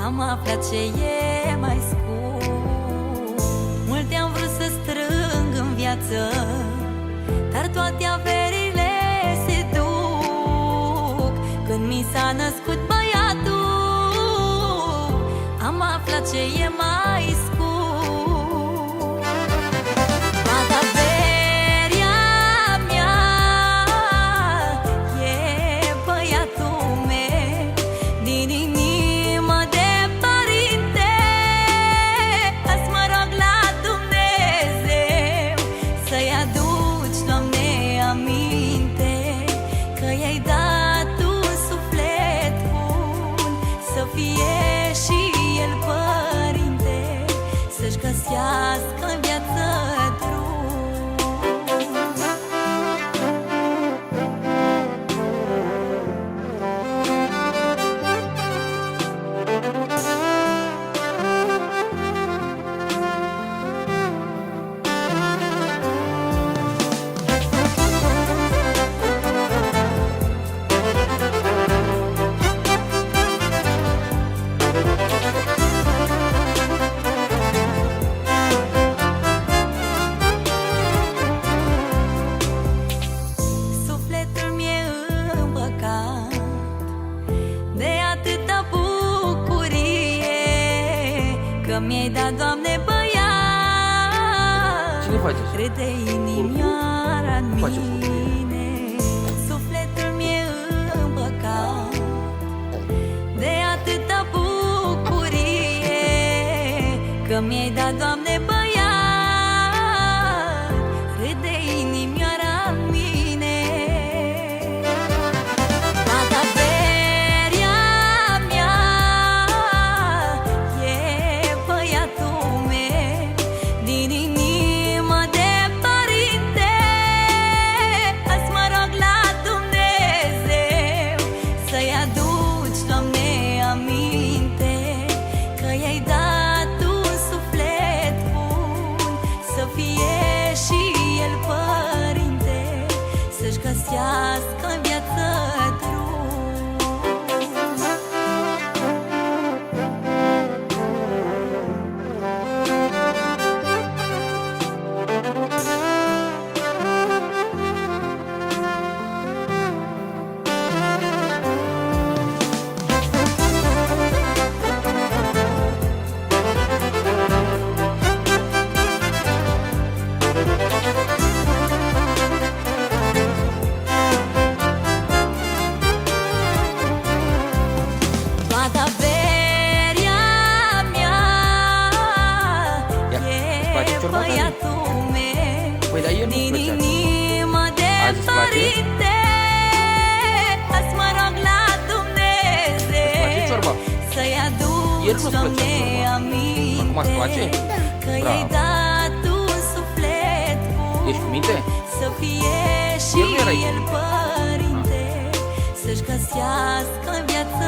am aflat ce e mai scump. Multe am vrut să strâng în viață, dar toate averile se duc. Când mi s-a născut băiatul, am aflat ce e mai scump. Toată averia mea e băiatul meu, din inimă de părinte. Azi mă rog la Dumnezeu să-i aduci, Doamne, aminte, că i-ai dat un suflet bun, să fie și el părinte, să-și găsească în viață drum. Sufletul mi-e împăcat de atâta bucurie, că mi-ai dat, Doamne, băiat. Cine face așa? Crede inimioara-n Face mine. Sufletul mi-e împăcat de atâta bucurie, că mi-ai dat, Doamne, băiat. Râde inimioara-n mine. Toată averia mea e băiatul meu, din inimă de părinte. Azi mă rog la Dumnezeu să-i aduci, Doamne, aminte, că i-ai dat un suflet bun, să fie și el părinte, să-și găsească în viață drum. Toată averia mea Ia, îți place e ciorba, Dani? băiatul meu, Păi, dar el nu-ți din plăcea. inimă de Azi îți place? părinte. Azi mă rog la Dumnezeu place ciorba? să-i El aduci, nu-ți plăcea Doamne, ciorba. aminte, Acum îți place? că Bravo. i-ai dat un suflet bun, Ești cu minte? să fie și El nu era aici. el părinte, să-și găsească în viață